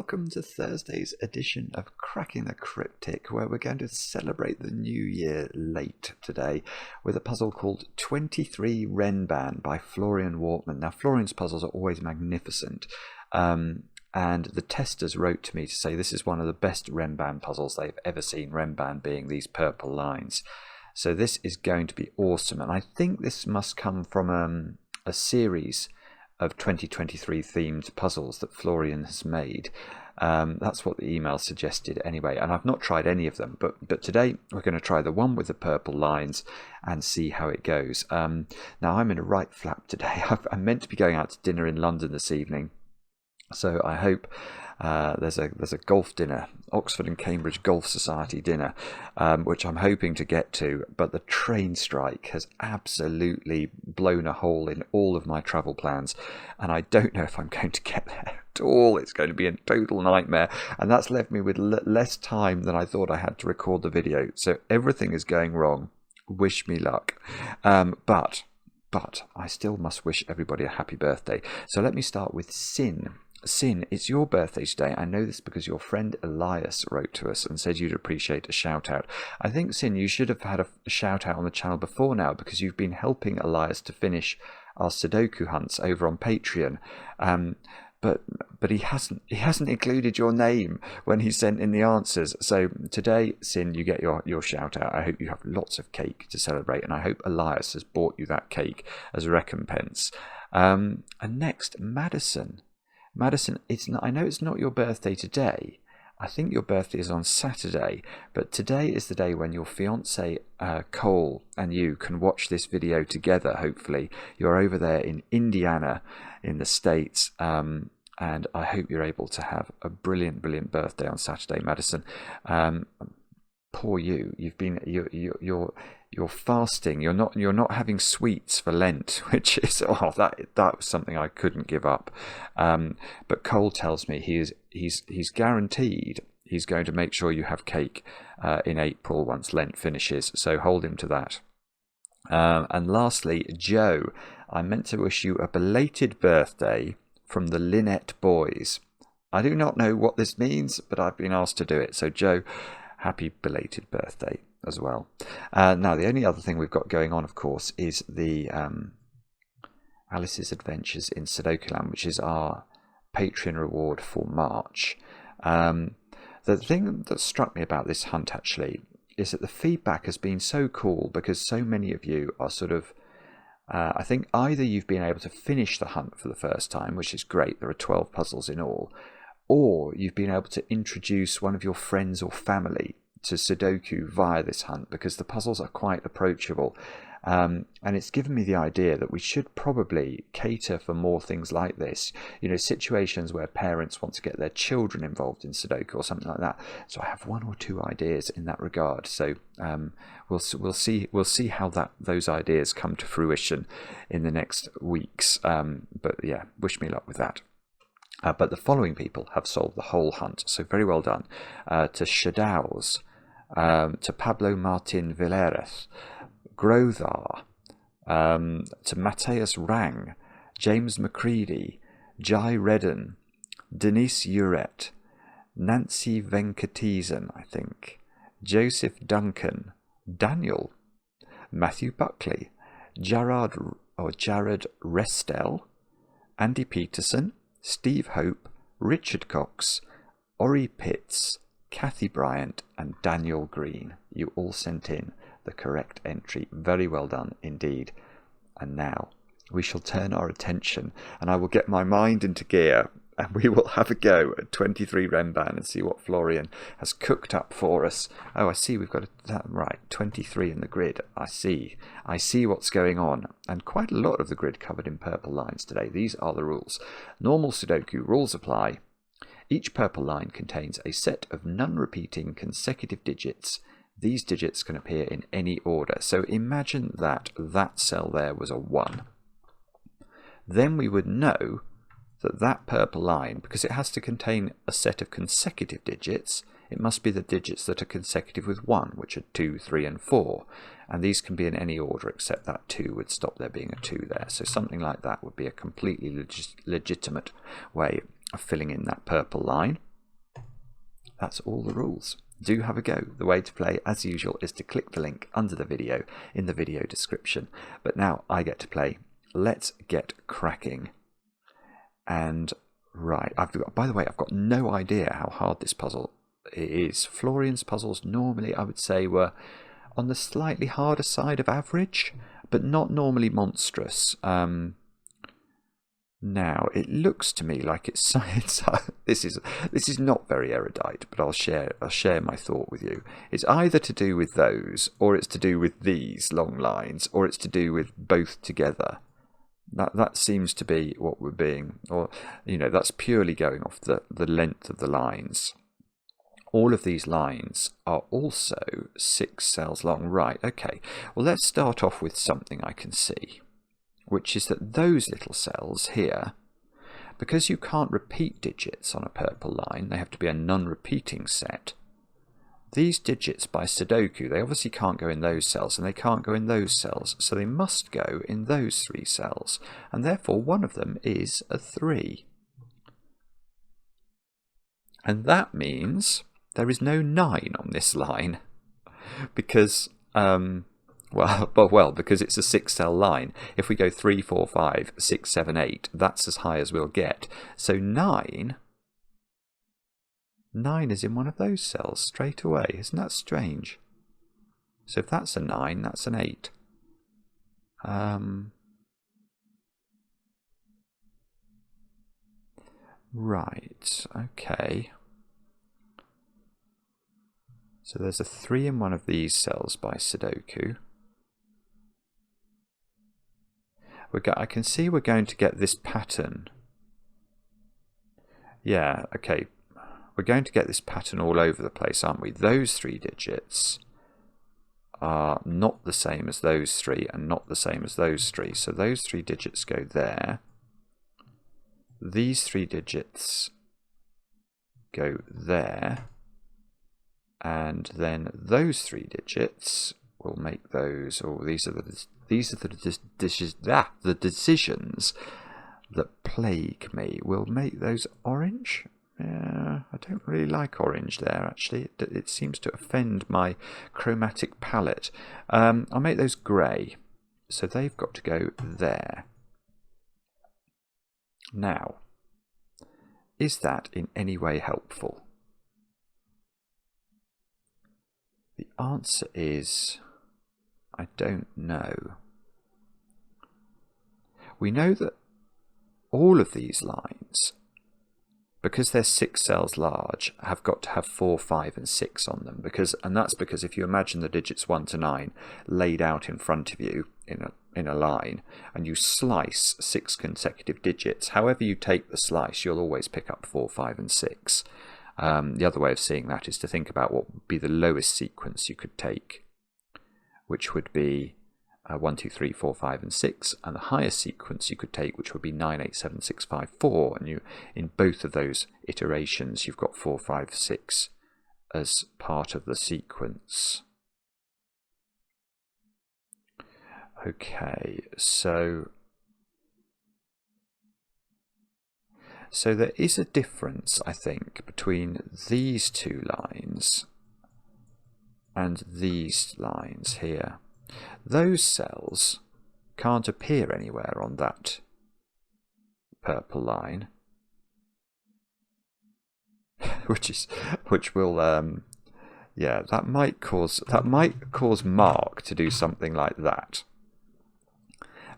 welcome to Thursday's edition of Cracking the Cryptic, where we're going to celebrate the new year late today with a puzzle called 23 Renban by Florian Wortmann. Now, Florian's puzzles are always magnificent, and the testers wrote to me to say this is one of the best Renban puzzles they've ever seen, Renban being these purple lines. So this is going to be awesome, and I think this must come from a series of 2023 themed puzzles that Florian has made. That's what the email suggested anyway, and I've not tried any of them, but today we're going to try the one with the purple lines and see how it goes. Now I'm in a right flap today. I'm meant to be going out to dinner in London this evening, so I hope there's a golf dinner, Oxford and Cambridge Golf Society dinner, which I'm hoping to get to, but the train strike has absolutely blown a hole in all of my travel plans, and I don't know if I'm going to get there at all. It's going to be a total nightmare, and that's left me with less time than I thought I had to record the video, so everything is going wrong. Wish me luck. But I still must wish everybody a happy birthday. So let me start with Sin. Sin, it's your birthday today. I know this because your friend Elias wrote to us and said you'd appreciate a shout out. I think, Sin, you should have had a shout out on the channel before now, because you've been helping Elias to finish our Sudoku hunts over on Patreon. But he hasn't included your name when he sent in the answers. So today, Sin, you get your shout out. I hope you have lots of cake to celebrate, and I hope Elias has bought you that cake as a recompense. And next, Madison. Madison, I know it's not your birthday today. I think your birthday is on Saturday, but today is the day when your fiance Cole and you can watch this video together. Hopefully, you're over there in Indiana, in the States, and I hope you're able to have a brilliant birthday on Saturday, Madison. Poor you. You're fasting. You're not having sweets for Lent, which is that was something I couldn't give up. But Cole tells me he's guaranteed he's going to make sure you have cake in April once Lent finishes. So hold him to that. And lastly, Joe, I meant to wish you a belated birthday from the Lynette boys. I do not know what this means, but I've been asked to do it. So Joe, happy belated birthday as well. Now, the only other thing we've got going on, of course, is the Alice's Adventures in Sudokuland, which is our Patreon reward for March. The thing that struck me about this hunt, actually, is that the feedback has been so cool, because so many of you are sort of, I think either you've been able to finish the hunt for the first time, which is great, there are 12 puzzles in all, or you've been able to introduce one of your friends or family to Sudoku via this hunt, because the puzzles are quite approachable. And it's given me the idea that we should probably cater for more things like this, situations where parents want to get their children involved in Sudoku or something like that. So I have one or two ideas in that regard. So we'll see how those ideas come to fruition in the next weeks. But yeah, wish me luck with that. But the following people have solved the whole hunt, so very well done. To Shoutouts, to Pablo Martin Villeres, Grothar, to Mateus Rang, James Macready, Jai Redden, Denise Uret, Nancy Venkatesan, I think, Joseph Duncan, Daniel, Matthew Buckley, Jared Restel, Andy Peterson, Steve Hope, Richard Cox, Ori Pitts, Kathy Bryant and Daniel Green. You all sent in the correct entry. Very well done indeed. And now we shall turn our attention, and I will get my mind into gear, and we will have a go at 23 Renban and see what Florian has cooked up for us. Oh, I see we've got right, 23 in the grid. I see what's going on, and quite a lot of the grid covered in purple lines today. These are the rules. Normal Sudoku rules apply. Each purple line contains a set of non-repeating consecutive digits. These digits can appear in any order. So imagine that cell there was a 1. Then we would know that purple line, because it has to contain a set of consecutive digits, it must be the digits that are consecutive with 1, which are 2, 3 and 4. And these can be in any order except that 2 would stop there being a 2 there. So something like that would be a completely legitimate way of filling in that purple line. that's all the rules. Do have a go. The way to play, as usual, is to click the link under the video in the video description. But now I get to play. Let's get cracking. And right, by the way, I've got no idea how hard this puzzle is. Florian's puzzles normally, I would say, were on the slightly harder side of average, but not normally monstrous. Now it looks to me like it's this is not very erudite, but I'll share my thought with you. It's either to do with those, or it's to do with these long lines, or it's to do with both together. That seems to be what we're being, or that's purely going off the length of the lines. All of these lines are also 6 cells long. Right, okay. Well, let's start off with something I can see, which is that those little cells here, because you can't repeat digits on a purple line, they have to be a non-repeating set. These digits by Sudoku, they obviously can't go in those cells, and they can't go in those cells, so they must go in those 3 cells, and therefore one of them is a 3. And that means there is no 9 on this line, because because it's a 6-cell line. If we go 3, 4, 5, 6, 7, 8, that's as high as we'll get. So 9 is in one of those cells straight away. Isn't that strange? So if that's a 9, that's an 8. Right, okay. So there's a 3 in one of these cells by Sudoku. I can see we're going to get this pattern. Yeah, okay. We're going to get this pattern all over the place, aren't we? Those 3 digits are not the same as those 3 and not the same as those 3. So those 3 digits go there. These 3 digits go there. And then those 3 digits will make those. Oh, these are the decisions that plague me. We'll make those orange. Yeah, I don't really like orange there, actually. It seems to offend my chromatic palette. I'll make those grey. So they've got to go there. Now, is that in any way helpful? The answer is, I don't know. We know that all of these lines, because they're 6 cells large, have got to have 4, 5 and 6 on them. And that's because if you imagine the digits 1 to 9 laid out in front of you in a line, and you slice 6 consecutive digits, however you take the slice, you'll always pick up 4, 5 and 6. The other way of seeing that is to think about what would be the lowest sequence you could take, which would be 1, 2, 3, 4, 5 and 6, and the highest sequence you could take, which would be 9, 8, 7, 6, 5, 4, and in both of those iterations you've got 4, 5, 6 as part of the sequence. Okay, so there is a difference, I think, between these 2 lines and these lines here. Those cells can't appear anywhere on that purple line, which will yeah, that might cause Mark to do something like that.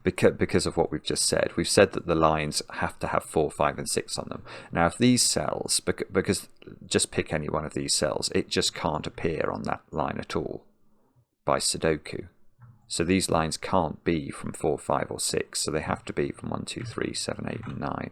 Because of what we've just said. We've said that the lines have to have 4, 5 and 6 on them. Now if these cells, because just pick any one of these cells, it just can't appear on that line at all by Sudoku. So these lines can't be from 4, 5 or 6, so they have to be from 1, 2, 3, 7, 8 and 9.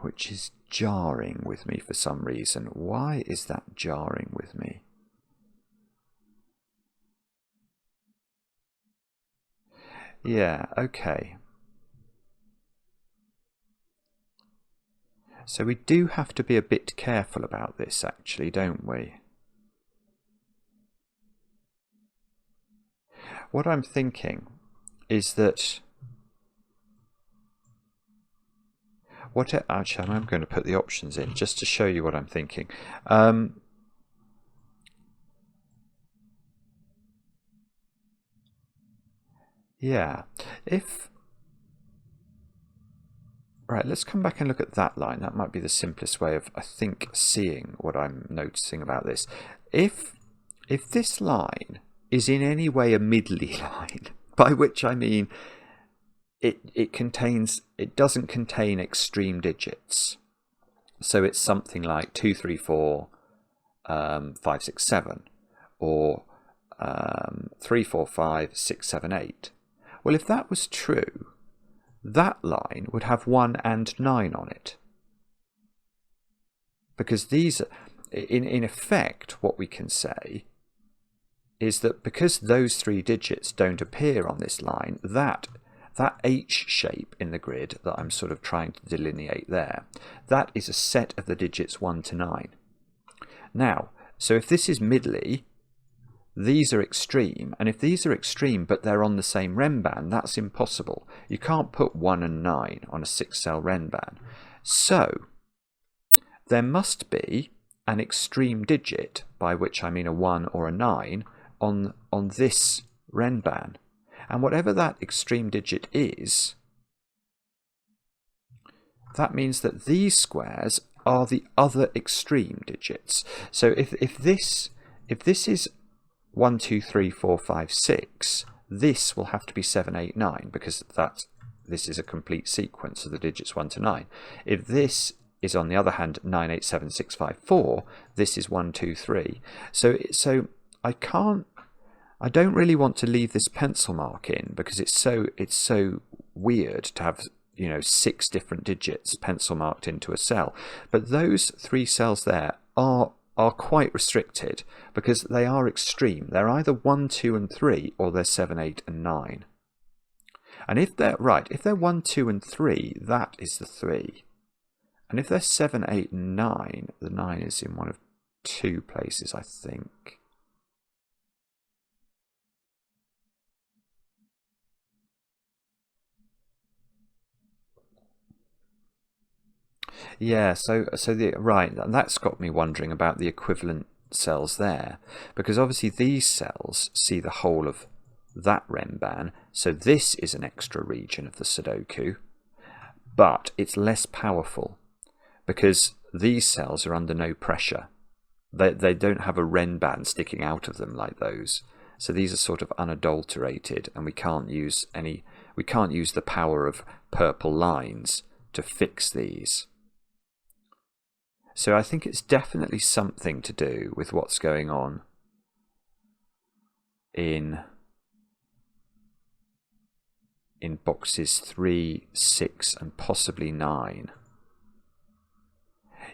Which is jarring with me for some reason. Why is that jarring with me? Yeah, okay. So we do have to be a bit careful about this, actually, don't we? what I'm thinking is that actually, I'm going to put the options in just to show you what I'm thinking. Yeah, right, let's come back and look at that line. That might be the simplest way of, I think, seeing what I'm noticing about this. If this line is in any way a middly line, by which I mean it doesn't contain extreme digits. So it's something like 2, 3, 4, 5, 6, 7, or 3, 4, 5, 6, 7, 8. Well, if that was true, that line would have 1 and 9 on it. Because these, in effect, what we can say is that because those 3 digits don't appear on this line, that H shape in the grid that I'm sort of trying to delineate there, that is a set of the digits 1 to 9. Now, so if this is middly, these are extreme, and if these are extreme but they're on the same Renban, that's impossible. You can't put 1 and 9 on a 6-cell Renban. So there must be an extreme digit, by which I mean a 1 or a 9, on this Renban. And whatever that extreme digit is, that means that these squares are the other extreme digits. So if this is 1, 2, 3, 4, 5, 6, this will have to be 7, 8, 9, because this is a complete sequence of the digits 1 to 9. If this is, on the other hand, 9, 8, 7, 6, 5, 4, this is 1, 2, 3. So I don't really want to leave this pencil mark in, because it's so weird to have 6 different digits pencil marked into a cell. But those 3 cells there are quite restricted, because they are extreme. They're either 1, 2, and 3, or they're 7, 8, and 9. And if they're 1, 2, and 3, that is the 3. And if they're 7, 8, and 9, the 9 is in one of 2 places, I think. Yeah, that's got me wondering about the equivalent cells there, because obviously these cells see the whole of that Renban, so this is an extra region of the Sudoku, but it's less powerful because these cells are under no pressure. They don't have a Renban sticking out of them like those, so these are sort of unadulterated, and we can't use the power of purple lines to fix these. So I think it's definitely something to do with what's going on in boxes 3, 6, and possibly 9.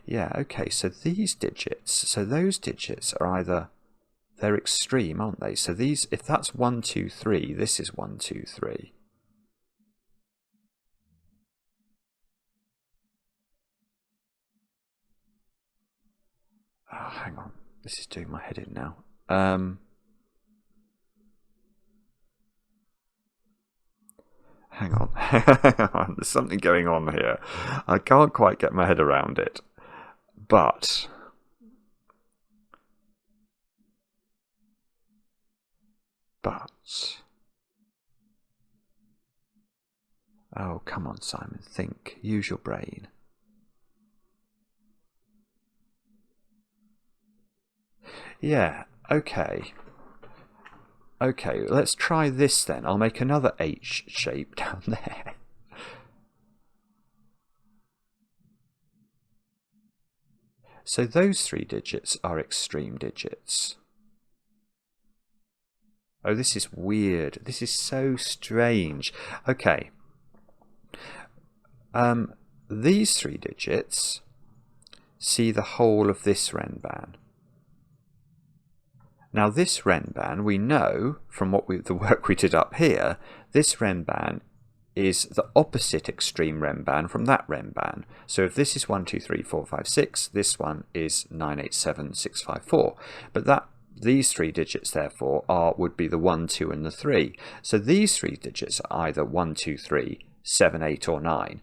Yeah, okay, so these digits, those digits are they're extreme, aren't they? So these, if that's 1, 2, 3, this is 1, 2, 3. Oh, hang on, this is doing my head in now. Hang on, there's something going on here. I can't quite get my head around it, but oh, come on, Simon, think, use your brain. Yeah, okay. Okay, let's try this then. I'll make another H shape down there. So those 3 digits are extreme digits. Oh, this is weird. This is so strange. Okay. These 3 digits see the whole of this Renban. Now this Renban, we know from the work we did up here, this Renban is the opposite extreme Renban from that Renban. So if this is 1, 2, 3, 4, 5, 6, this one is 9, 8, 7, 6, 5, 4. But these 3 digits, therefore, would be the 1, 2, and the 3. So these 3 digits are either 1, 2, 3, 7, 8, or 9.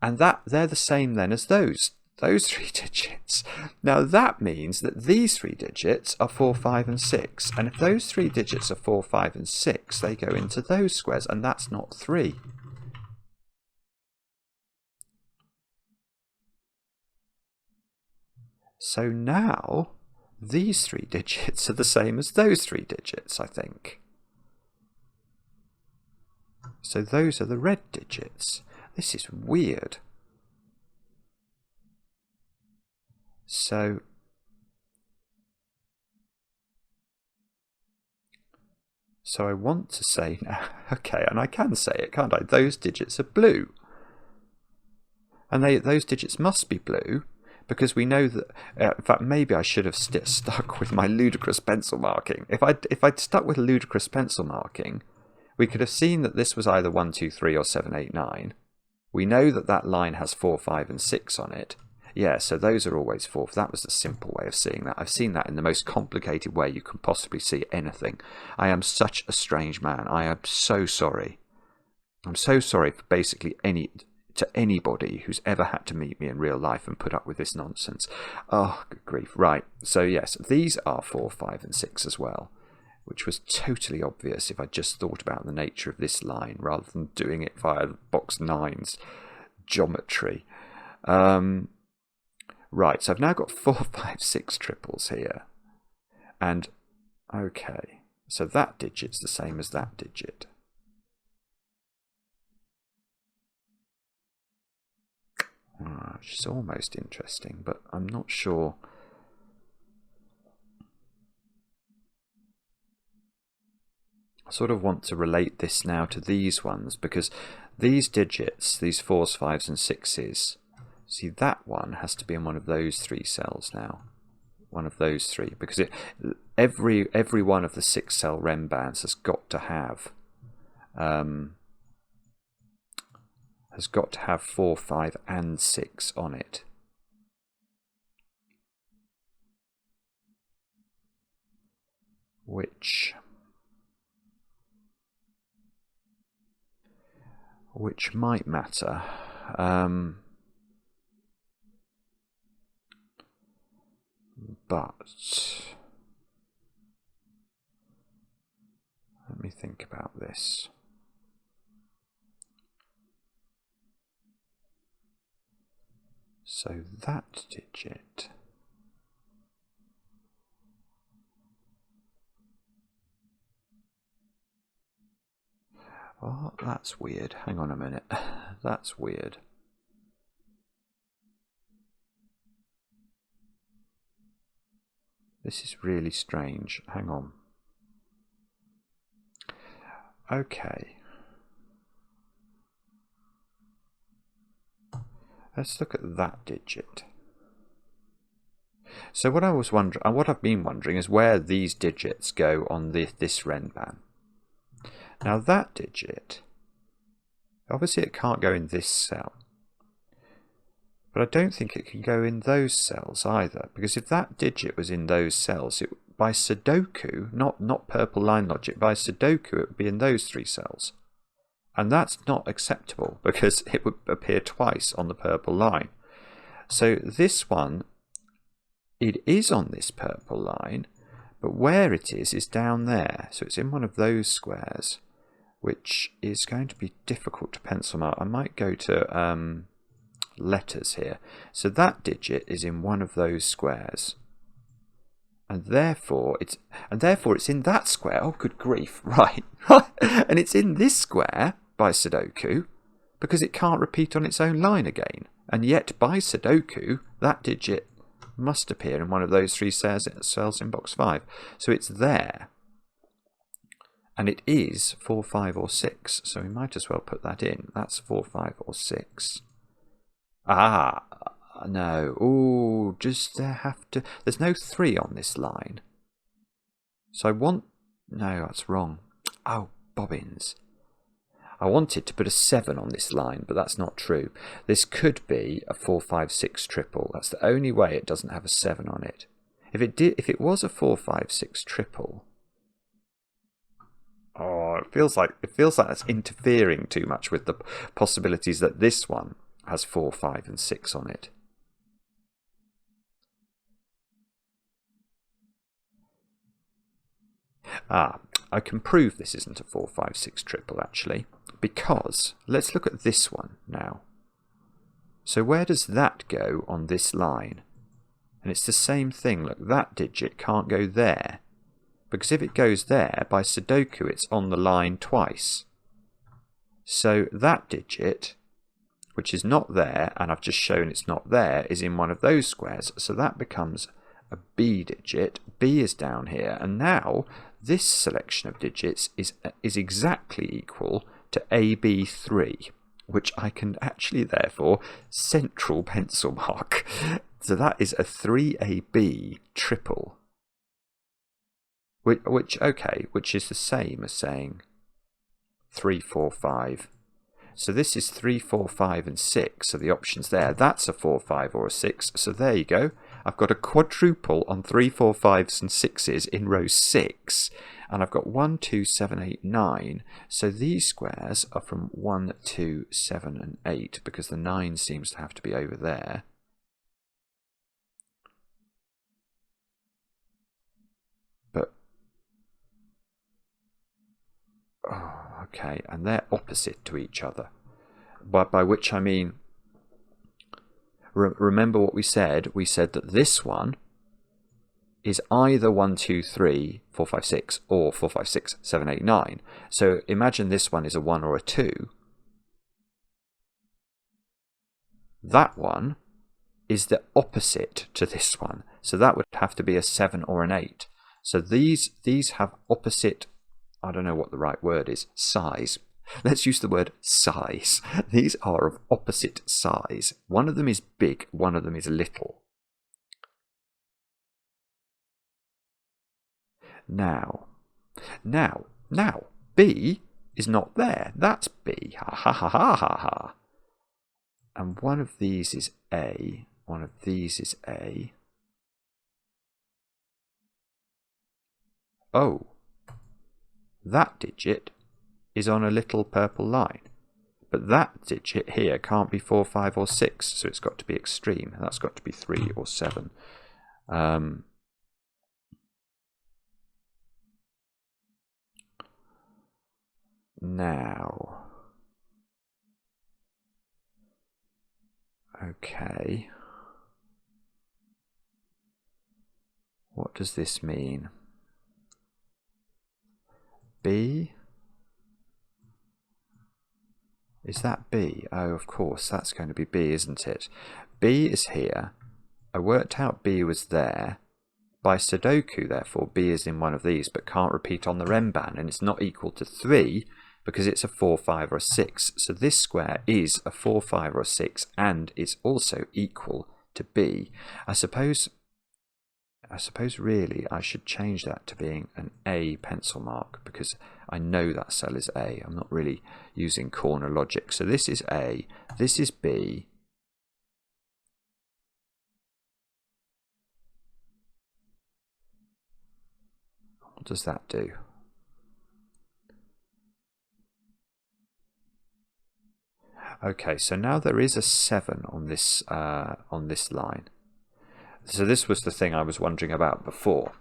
And they're the same then as those 3 digits. Now that means that these 3 digits are 4, 5, and 6. And if those 3 digits are 4, 5, and 6, they go into those squares, and that's not 3. So now these 3 digits are the same as those 3 digits, I think. So those are the red digits. This is weird. So I want to say now, okay, and I can say it, can't I? Those digits are blue. And those digits must be blue, because we know that, in fact, maybe I should have stuck with my ludicrous pencil marking. If I'd stuck with ludicrous pencil marking, we could have seen that this was either 1, 2, 3 or 7, 8, 9. We know that that line has 4, 5, and 6 on it. Yeah, so those are always 4. That was the simple way of seeing that. I've seen that in the most complicated way you can possibly see anything. I am such a strange man. I am so sorry. I'm so sorry for basically anybody who's ever had to meet me in real life and put up with this nonsense. Oh, good grief. Right, so yes, these are 4, 5, and 6 as well, which was totally obvious if I just thought about the nature of this line rather than doing it via box 9's geometry. Right, so I've now got 4, 5, 6 triples here. And, okay, so that digit's the same as that digit. Which is almost interesting, but I'm not sure. I sort of want to relate this now to these ones, because these digits, these 4s, 5s, and 6s, see, that one has to be in one of those 3 cells now. One of those 3, because every one of the 6-cell Renbans has got to have 4, 5, and 6 on it. Which might matter. But let me think about this. So that digit oh, that's weird. Hang on a minute. That's weird. This is really strange. Hang on. Okay. Let's look at that digit. So what I've been wondering is where these digits go on this Renban. Now that digit, obviously it can't go in this cell. But I don't think it can go in those cells either, because if that digit was in those cells, by Sudoku, not purple line logic, by Sudoku it would be in those 3 cells. And that's not acceptable, because it would appear twice on the purple line. So this one, it is on this purple line, but where it is down there. So it's in one of those squares, which is going to be difficult to pencil mark. I might go to letters here. So that digit is in one of those squares, and therefore it's in that square. Oh, good grief. Right. And it's in this square by Sudoku because it can't repeat on its own line again, and yet by Sudoku that digit must appear in one of those 3 cells in box 5. So it's there, and it is 4, 5 or 6, so we might as well put that in. That's 4, 5 or 6. Ah, no. Oh, there's no 3 on this line. So no, that's wrong. Oh, bobbins. I wanted to put a 7 on this line, but that's not true. This could be a 4, 5, 6 triple. That's the only way it doesn't have a 7 on it. if it was a 4, 5, 6 triple. Oh, it feels like that's interfering too much with the possibilities that this one has 4, 5, and 6 on it. I can prove this isn't a 4, 5, 6 triple actually, because let's look at this one now. So where does that go on this line? And it's the same thing. Look, that digit can't go there, because if it goes there, by Sudoku it's on the line twice. So that digit, which is not there, and I've just shown it's not there, is in one of those squares. So that becomes a B digit. B is down here, and now this selection of digits is exactly equal to AB3, which I can actually therefore central pencil mark. So that is a 3AB triple, which is the same as saying 3, 4, 5. So this is 3, 4, 5, and 6. So the options there, that's a 4, 5, or a 6. So there you go. I've got a quadruple on 3, 4, 5s, and 6s in row 6. And I've got 1, 2, 7, 8, 9. So these squares are from 1, 2, 7, and 8, because the 9 seems to have to be over there. But, okay, and they're opposite to each other. By which I mean, remember what we said? We said that this one is either 1, 2, 3, 4, 5, 6, or 4, 5, 6, 7, 8, 9. So imagine this one is a 1 or a 2. That one is the opposite to this one. So that would have to be a 7 or an 8. So these have opposite, I don't know what the right word is, size. Let's use the word size. These are of opposite size. One of them is big, one of them is little. Now, B is not there. That's B. Ha ha ha ha ha ha. And one of these is A. One of these is A. Oh, that digit is on a little purple line. But that digit here can't be 4, 5, or 6, so it's got to be extreme. That's got to be 3 or 7. Now, okay, what does this mean? B? Is that B? Oh, of course, that's going to be B, isn't it? B is here. I worked out B was there. By Sudoku, therefore, B is in one of these, but can't repeat on the Renban, and it's not equal to 3 because it's a 4, 5, or a 6. So this square is a 4, 5, or a 6, and it's also equal to B. I suppose really I should change that to being an A pencil mark, because I know that cell is A. I'm not really using corner logic. So this is A, this is B. What does that do? Okay, so now there is a 7 on this line. So this was the thing I was wondering about before.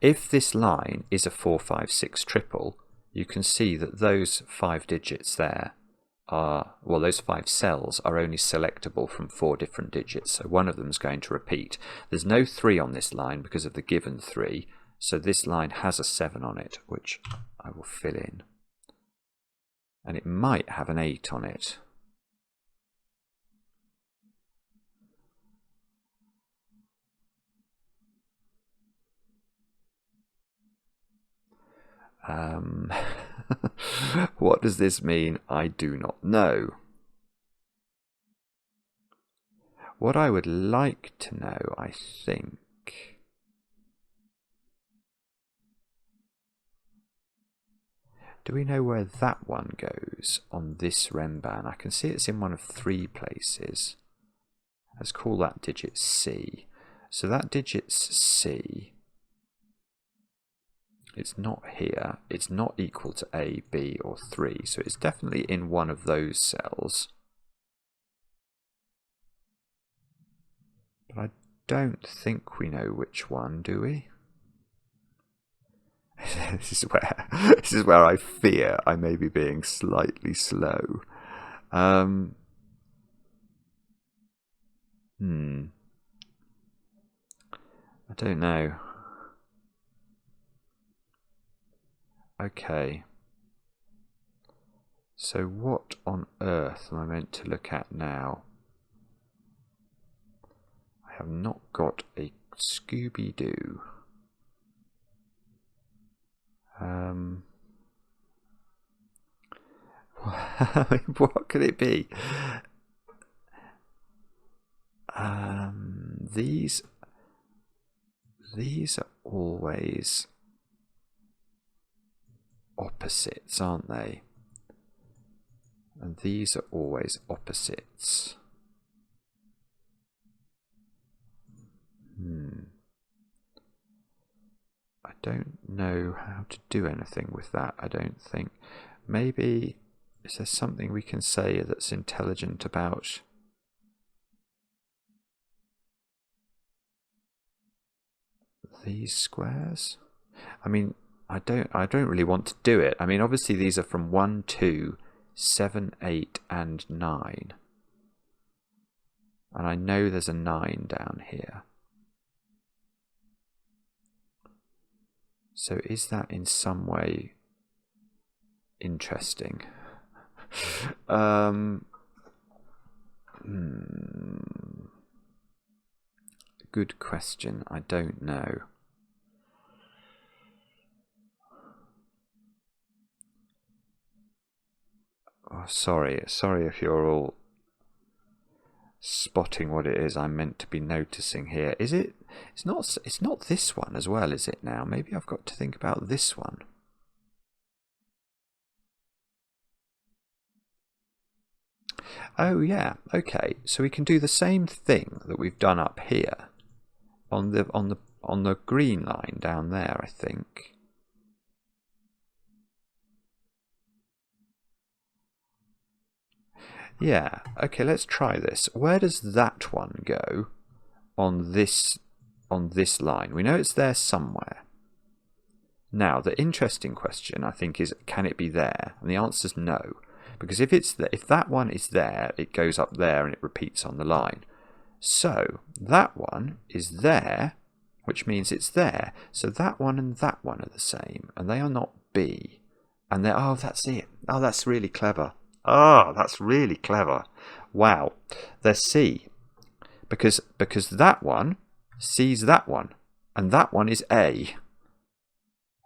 If this line is a 4, 5, 6 triple, you can see that those 5 digits there are, well, those 5 cells are only selectable from 4 different digits. So one of them is going to repeat. There's no 3 on this line because of the given 3. So this line has a 7 on it, which I will fill in. And it might have an 8 on it. What does this mean? I do not know. What I would like to know, I think, do we know where that one goes on this Renban? I can see it's in one of 3 places. Let's call that digit C. So that digit's C. It's not here. It's not equal to A, B, or 3. So it's definitely in one of those cells. But I don't think we know which one, do we? This is where I fear I may be being slightly slow. I don't know. Okay. So what on earth am I meant to look at now? I have not got a Scooby-Doo. What could it be? These are always opposites, aren't they? And these are always opposites. I don't know how to do anything with that, I don't think. Maybe, is there something we can say that's intelligent about these squares? I mean, I don't really want to do it. I mean, obviously these are from 1, 2, 7, 8, and 9. And I know there's a 9 down here. So is that in some way interesting? Good question. I don't know. Oh, sorry if you're all spotting what it is I'm meant to be noticing here. Is it? It's not this one as well, is it now? Maybe I've got to think about this one. Oh yeah, okay. So we can do the same thing that we've done up here on the green line down there, I think. Yeah, okay, let's try this. Where does that one go on this line? We know it's there somewhere. Now, the interesting question, I think, is can it be there? And the answer is no. Because if that one is there, it goes up there and it repeats on the line. So that one is there, which means it's there. So that one and that one are the same, and they are not B. And they're, oh, that's it. Oh, that's really clever. Oh, that's really clever. Wow. They're C. Because that one sees that one, and that one is A.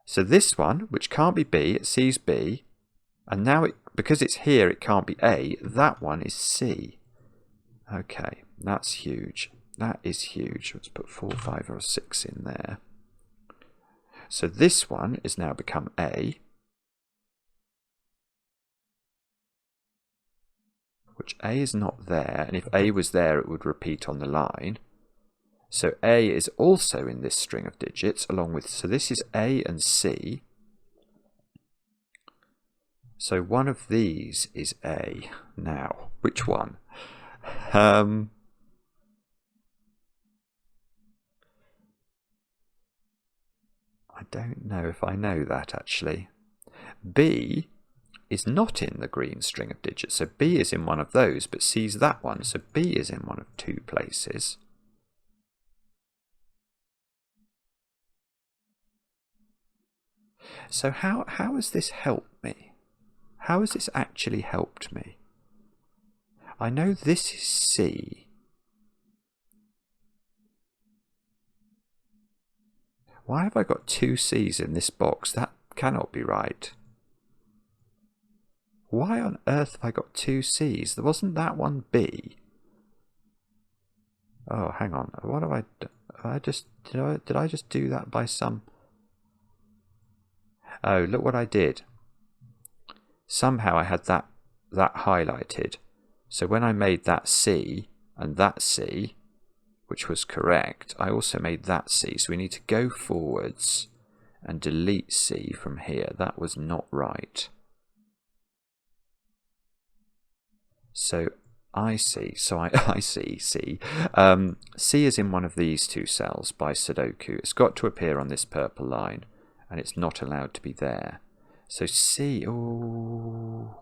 So this one, which can't be B, it sees B, and now because it's here, it can't be A. That one is C. Okay, that's huge. That is huge. Let's put 4, 5, or 6 in there. So this one is now become A, which A is not there, and if A was there, it would repeat on the line. So A is also in this string of digits, along with, so this is A and C. So one of these is A. Now, which one? I don't know if I know that, actually. B is not in the green string of digits, so B is in one of those, but C's that one, so B is in one of 2 places. So how has this helped me? How has this actually helped me? I know this is C. Why have I got 2 C's in this box? That cannot be right. Why on earth have I got 2 C's? There wasn't that one B. Oh, hang on. What have I done? Did I just do that by some... Oh, look what I did. Somehow I had that highlighted. So when I made that C and that C, which was correct. I also made that C, so we need to go forwards and delete C from here. That was not right. So I see C. C is in one of these two cells by Sudoku. It's got to appear on this purple line, and it's not allowed to be there. So C, oh,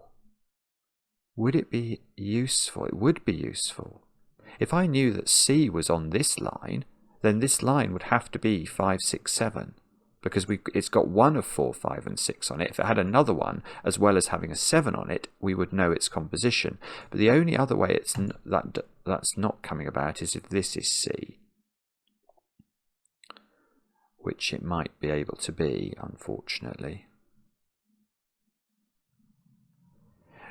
would it be useful? It would be useful. If I knew that C was on this line, then this line would have to be 5, 6, 7. Because it's got one of 4, 5 and 6 on it. If it had another one, as well as having a 7 on it, we would know its composition. But the only other way that's not coming about is if this is C. Which it might be able to be, unfortunately.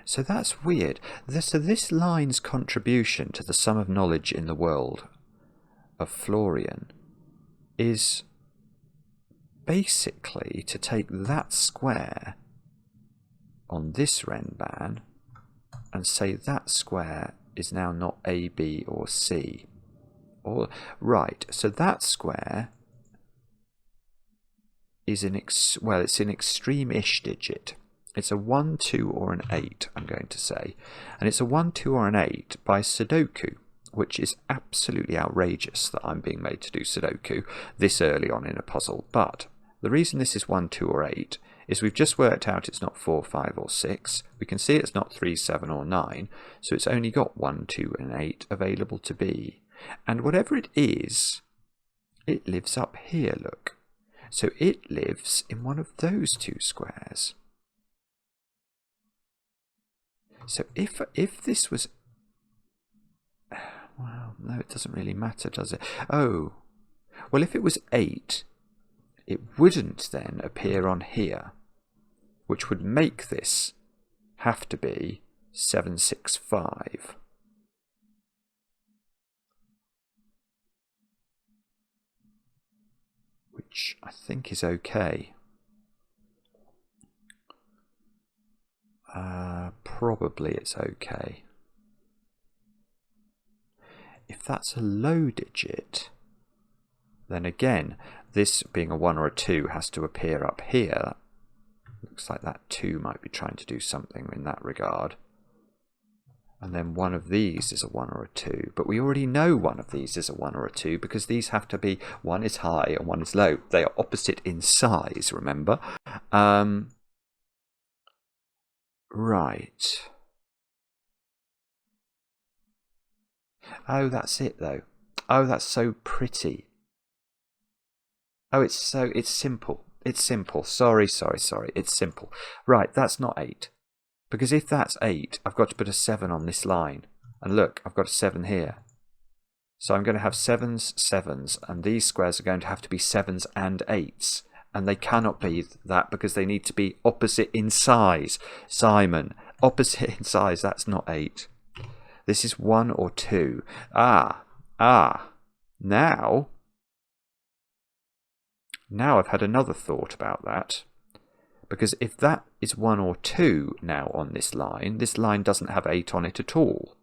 So that's weird. So this line's contribution to the sum of knowledge in the world of Florian is basically to take that square on this Renban and say that square is now not A, B or C. Right, so that square is it's an extreme-ish digit. It's a 1, 2 or an 8, I'm going to say. And it's a 1, 2 or an 8 by Sudoku, which is absolutely outrageous that I'm being made to do Sudoku this early on in a puzzle. But the reason this is 1, 2 or 8 is we've just worked out it's not 4, 5 or 6. We can see it's not 3, 7 or 9. So it's only got 1, 2 and 8 available to be. And whatever it is, it lives up here, look. So it lives in one of those two squares. So if this was... Well, no, it doesn't really matter, does it? Oh, well, if it was 8, it wouldn't then appear on here, which would make this have to be 7, 6, 5. Which I think is okay. Probably it's okay. If that's a low digit, then again, this being a 1 or a 2 has to appear up here. Looks like that 2 might be trying to do something in that regard. And then one of these is a 1 or a 2. But we already know one of these is a 1 or a 2 because these have to be, one is high and one is low. They are opposite in size, remember? Right. Oh, that's it though. Oh, that's so pretty. Oh, it's simple. It's simple. Sorry. It's simple. Right, that's not 8. Because if that's 8, I've got to put a 7 on this line. And look, I've got a 7 here. So I'm going to have 7s, 7s, and these squares are going to have to be 7s and 8s. And they cannot be that because they need to be opposite in size. Simon, opposite in size, that's not 8. This is 1 or 2. Now I've had another thought about that. Because if that is 1 or 2 now on this line doesn't have 8 on it at all.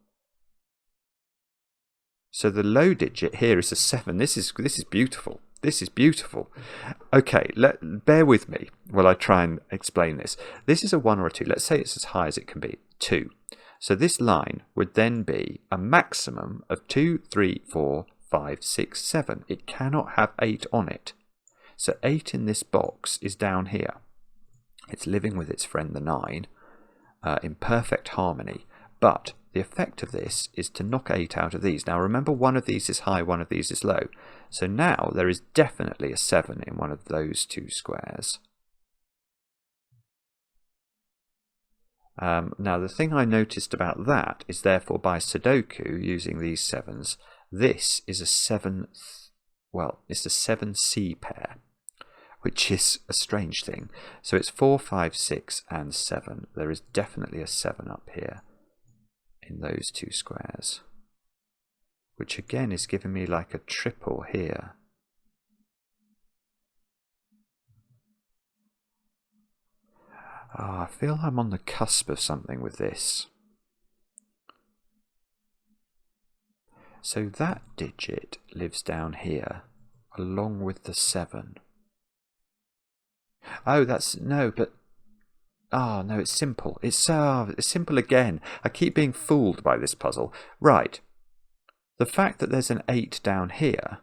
So the low digit here is a 7. This is beautiful. This is beautiful. Okay, bear with me while I try and explain this. This is a 1 or a 2. Let's say it's as high as it can be, 2. So this line would then be a maximum of 2, 3, 4, 5, 6, 7. It cannot have 8 on it. So 8 in this box is down here. It's living with its friend the 9 in perfect harmony. But the effect of this is to knock 8 out of these. Now remember, one of these is high, one of these is low. So now there is definitely a 7 in one of those two squares. Now the thing I noticed about that is therefore by Sudoku using these 7s, this is a 7th, well, it's a 7C pair, which is a strange thing. So it's 4, 5, 6 and 7. There is definitely a 7 up here in those two squares, which again is giving me like a triple here. I feel I'm on the cusp of something with this. So that digit lives down here, along with the 7. Oh, that's... no, but... oh, no, it's simple. It's simple again. I keep being fooled by this puzzle. Right. The fact that there's an 8 down here,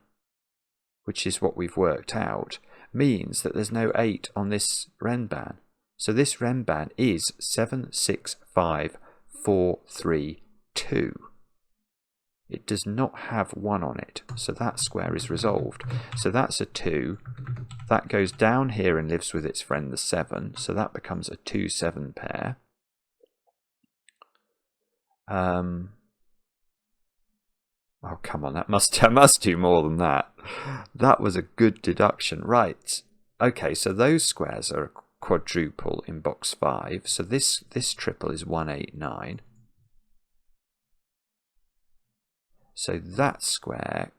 which is what we've worked out, means that there's no 8 on this Renban. So this Renban is 7, 6, 5, 4, 3, 2. It does not have 1 on it, so that square is resolved. So that's a 2. That goes down here and lives with its friend the 7, so that becomes a 2, 7 pair. Oh, come on, that must do more than that. That was a good deduction. Right. Okay, so those squares are a quadruple in box 5. So this triple is 1, 8, 9. So that square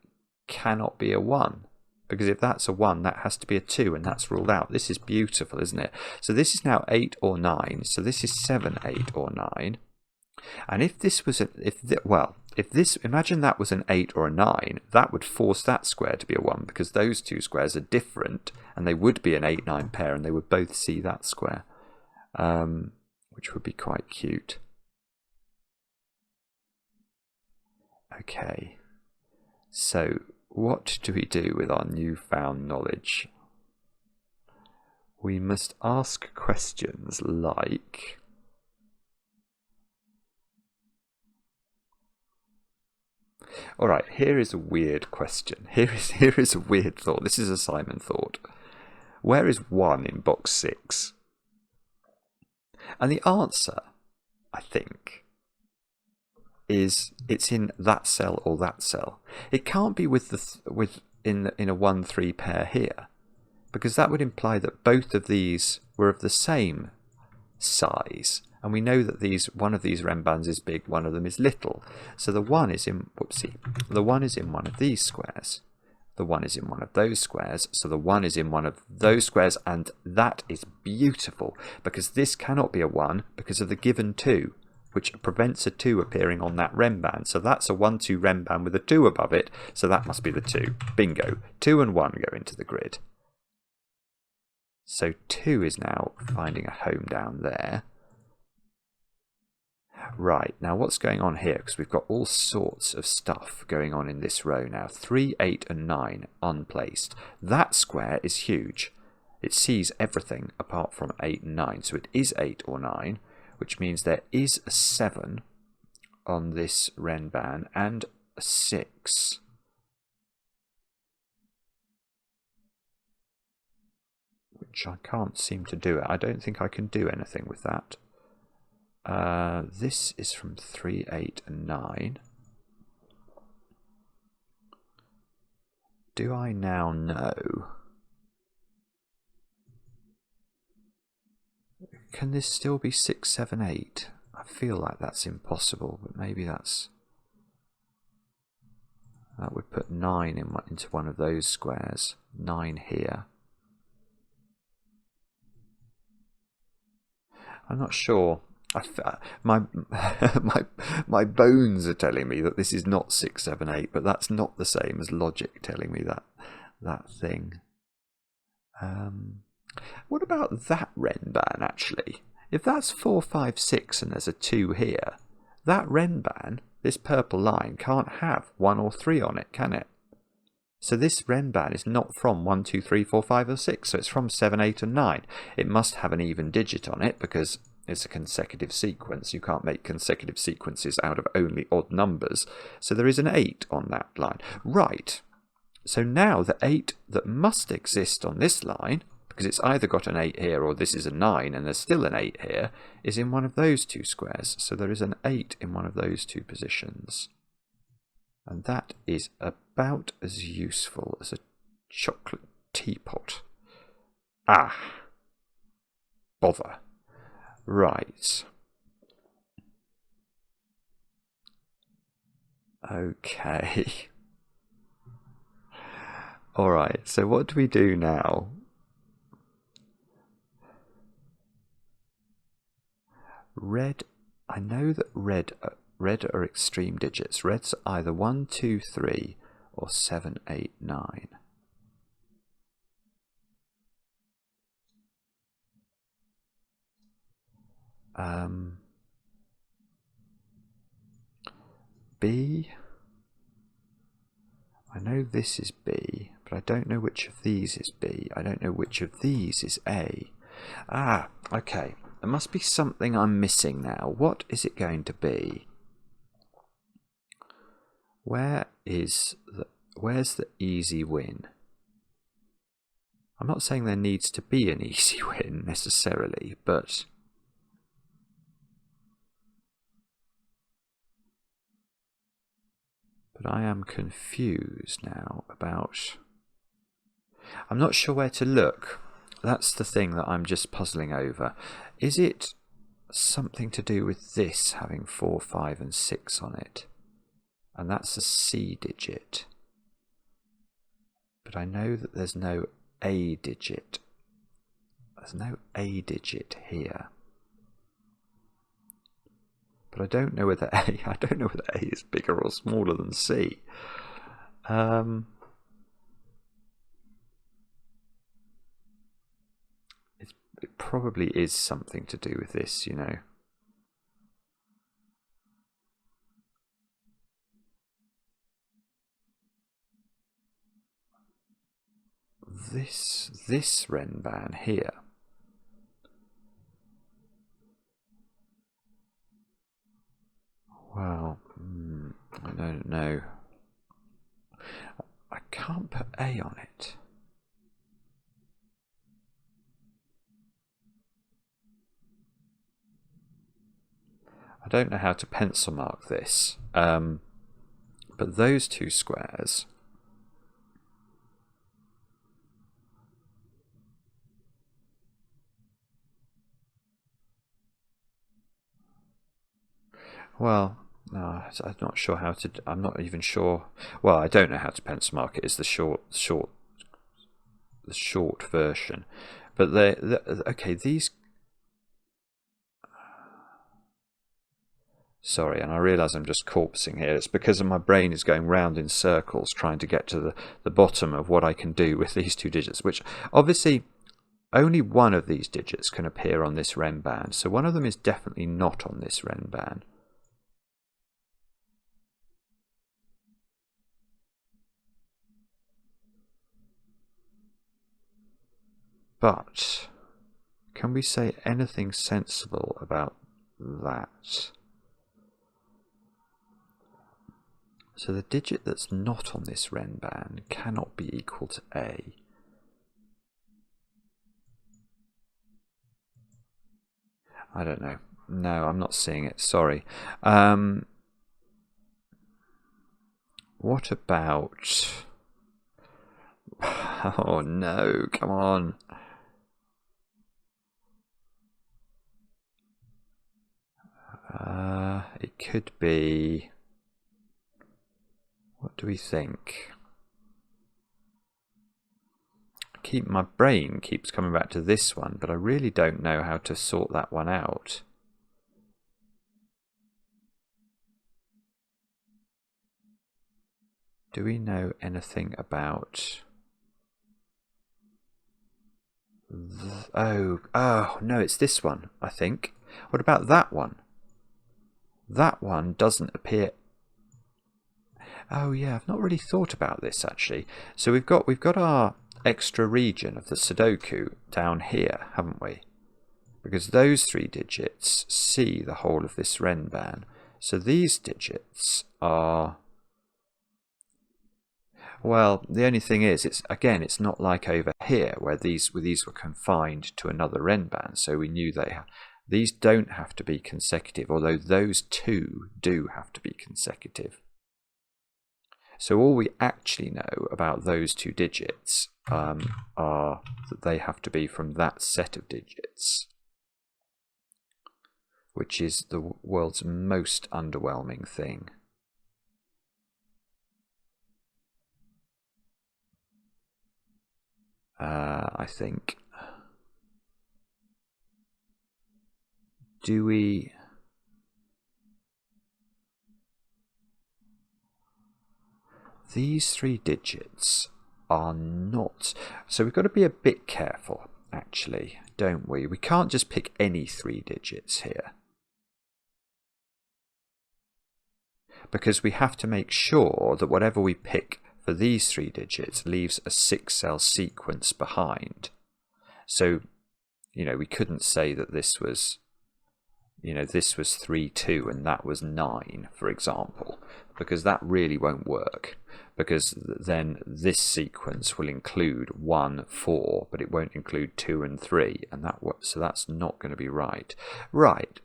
cannot be a 1. Because if that's a 1, that has to be a 2, and that's ruled out. This is beautiful, isn't it? So this is now 8 or 9. So this is 7, 8, or 9. And if this was imagine that was an 8 or a 9, that would force that square to be a 1, because those two squares are different, and they would be an 8, 9 pair, and they would both see that square, which would be quite cute. Okay, so what do we do with our newfound knowledge? We must ask questions like... all right, here is a weird question. Here is a weird thought. This is a Simon thought. Where is 1 in box 6? And the answer, I think, is it's in that cell or that cell. It can't be in a 1, 3 pair here, because that would imply that both of these were of the same size. And we know that one of these Renbans is big, one of them is little. So the 1 is in, the 1 is in one of these squares. The 1 is in one of those squares. So the 1 is in one of those squares, and that is beautiful, because this cannot be a 1 because of the given 2, which prevents a 2 appearing on that Renban. So that's a 1, 2 Renban with a 2 above it, so that must be the 2. Bingo. 2 and 1 go into the grid. So 2 is now finding a home down there. Right, now what's going on here? Because we've got all sorts of stuff going on in this row now. 3, 8 and 9 unplaced. That square is huge. It sees everything apart from 8 and 9. So it is 8 or 9, which means there is a 7 on this Renban and a 6. Which I can't seem to do it. I don't think I can do anything with that. This is from 3, 8 and 9. Do I now know? Can this still be 6, 7, 8? I feel like that's impossible, but maybe that would put 9 into one of those squares. 9 here. I'm not sure. My bones are telling me that this is not 6, 7, 8, but that's not the same as logic telling me that thing. What about that Renban, actually? If that's 4, 5, 6 and there's a 2 here, that Renban, this purple line, can't have 1 or 3 on it, can it? So this Renban is not from 1, 2, 3, 4, 5 or 6, so it's from 7, 8 and 9. It must have an even digit on it because it's a consecutive sequence. You can't make consecutive sequences out of only odd numbers. So there is an 8 on that line. Right. So now the 8 that must exist on this line, because it's either got an 8 here or this is a 9 and there's still an 8 here, is in one of those two squares. So there is an 8 in one of those two positions. And that is about as useful as a chocolate teapot. Ah. Bother. Right. Okay. Alright, so what do we do now? Red. I know that red Red are extreme digits. Red's either 1, 2, 3 or 7, 8, 9. B. I know this is B, but I don't know which of these is B. I don't know which of these is A. Ah, okay. There must be something I'm missing now. What is it going to be? Where's the easy win? I'm not saying there needs to be an easy win necessarily, but I am confused now about... I'm not sure where to look. That's the thing that I'm just puzzling over. Is it something to do with this having 4, 5 and 6 on it? And that's a C digit. But I know that there's no A digit. There's no A digit here. But I don't know whether I don't know whether A is bigger or smaller than C. It probably is something to do with this, you know. This Renban here. Well, I don't know. I can't put A on it. I don't know how to pencil mark this, but those two squares well, no, I'm not sure how to. I'm not even sure. Well, I don't know how to pencil mark it. Is the short version, but okay. These. Sorry, and I realise I'm just corpsing here. It's because my brain is going round in circles trying to get to the bottom of what I can do with these two digits, which obviously only one of these digits can appear on this Renban. So one of them is definitely not on this Renban. But can we say anything sensible about that? So the digit that's not on this Renban cannot be equal to A. I don't know. No, I'm not seeing it. Sorry. What about... Oh no, come on. It could be... What do we think? My brain keeps coming back to this one, but I really don't know how to sort that one out. Do we know anything about... Oh, no, it's this one, I think. What about that one? That one doesn't appear... Oh yeah, I've not really thought about this actually. So we've got our extra region of the Sudoku down here, haven't we? Because those three digits see the whole of this Renban. So these digits are... Well, the only thing is, it's not like over here where these were confined to another Renban. So we knew these don't have to be consecutive, although those two do have to be consecutive. So all we actually know about those two digits are that they have to be from that set of digits, which is the world's most underwhelming thing. I think. Do we... these 3 digits are not... So we've got to be a bit careful, actually, don't we? We can't just pick any 3 digits here, because we have to make sure that whatever we pick for these 3 digits leaves a 6-cell sequence behind. So, you know, we couldn't say that this was, you know, this was 3, 2 and that was 9, for example, because that really won't work, because then this sequence will include 1, 4, but it won't include 2 and 3, and that so that's not going to be right. Right.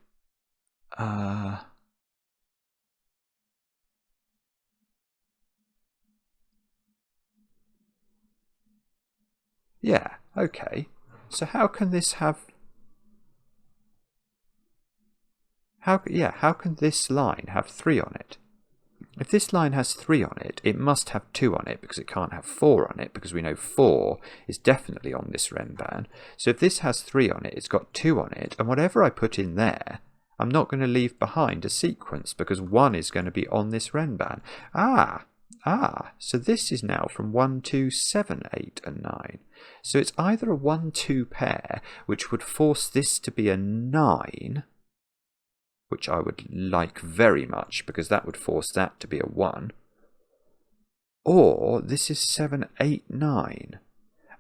Yeah, okay. So how can this have... How can this line have 3 on it? If this line has 3 on it, it must have 2 on it, because it can't have 4 on it, because we know 4 is definitely on this Renban. So if this has 3 on it, it's got 2 on it, and whatever I put in there, I'm not going to leave behind a sequence, because 1 is going to be on this Renban. So this is now from 1, 2, 7, 8 and 9. So it's either a 1, 2 pair, which would force this to be a 9, which I would like very much, because that would force that to be a 1. Or this is 7, 8, 9.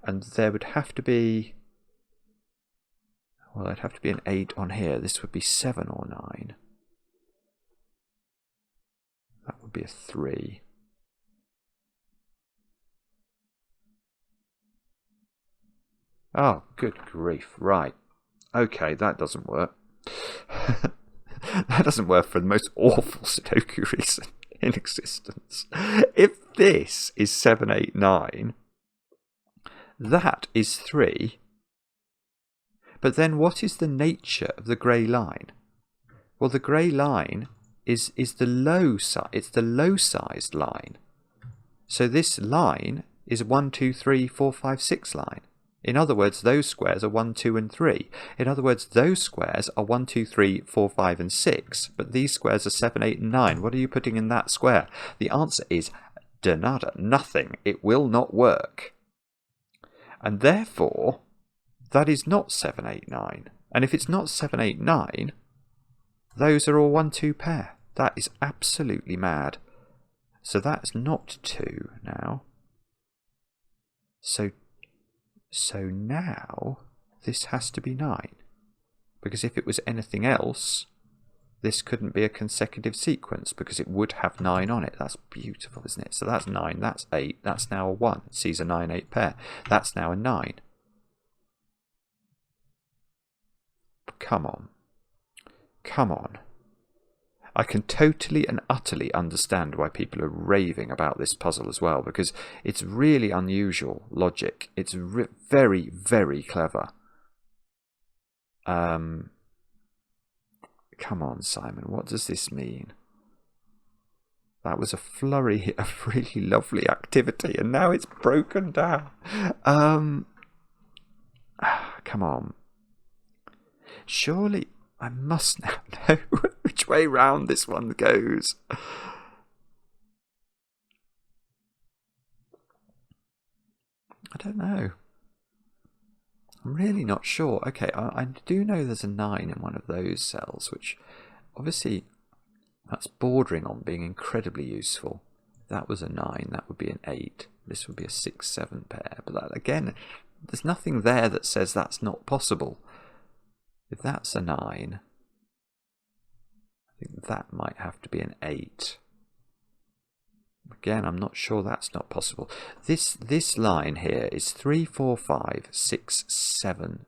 And there would have to be... Well, there'd have to be an 8 on here. This would be 7 or 9. That would be a 3. Oh, good grief. Right. Okay, that doesn't work. That doesn't work for the most awful Sudoku reason in existence. If this is 7, 8, 9, that is 3. But then what is the nature of the grey line? Well, the grey line is the low side. It's the low-sized line. So this line is a 1, 2, 3, 4, 5, 6 line. In other words, those squares are 1, 2 and 3. In other words, those squares are 1, 2, 3, 4, 5 and 6. But these squares are 7, 8 and 9. What are you putting in that square? The answer is de nada, nothing. It will not work. And therefore, that is not 7, 8, 9. And if it's not 7, 8, 9, those are all 1, 2 pair. That is absolutely mad. So that's not 2 now. So now this has to be 9, because if it was anything else, this couldn't be a consecutive sequence, because it would have 9 on it. That's beautiful, isn't it? So that's 9, that's 8, that's now a 1. C's a 9, 8 pair. That's now a 9. Come on. Come on. I can totally and utterly understand why people are raving about this puzzle as well, because it's really unusual logic. It's very, very clever. Come on, Simon, what does this mean? That was a flurry of really lovely activity, and now it's broken down. Come on. Surely I must now know which way round this one goes. I don't know. I'm really not sure. Okay, I do know there's a 9 in one of those cells, which obviously that's bordering on being incredibly useful. If that was a 9, that would be an 8. This would be a 6, 7 pair. But that, again, there's nothing there that says that's not possible. If that's a 9, I think that might have to be an 8. Again, I'm not sure that's not possible. This line here is 3, 4, 5, 6, 7,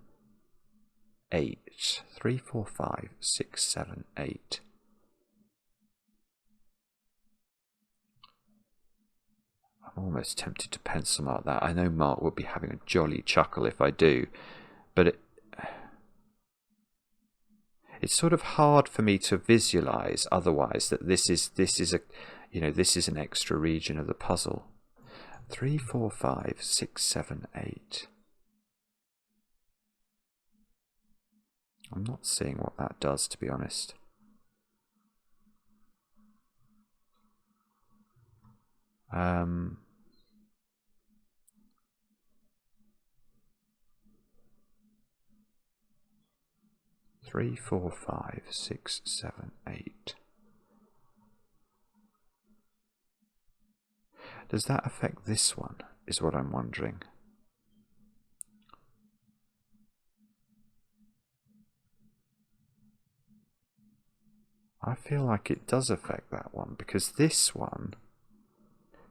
8. 3, 4, 5, 6, 7, 8. I'm almost tempted to pencil mark that. I know Mark will be having a jolly chuckle if I do, but it's sort of hard for me to visualize otherwise that this is a, you know, this is an extra region of the puzzle. 3, 4, 5, 6, 7, 8. I'm not seeing what that does, to be honest. Um, 3, 4, 5, 6, 7, 8. Does that affect this one, is what I'm wondering. I feel like it does affect that one, because this one,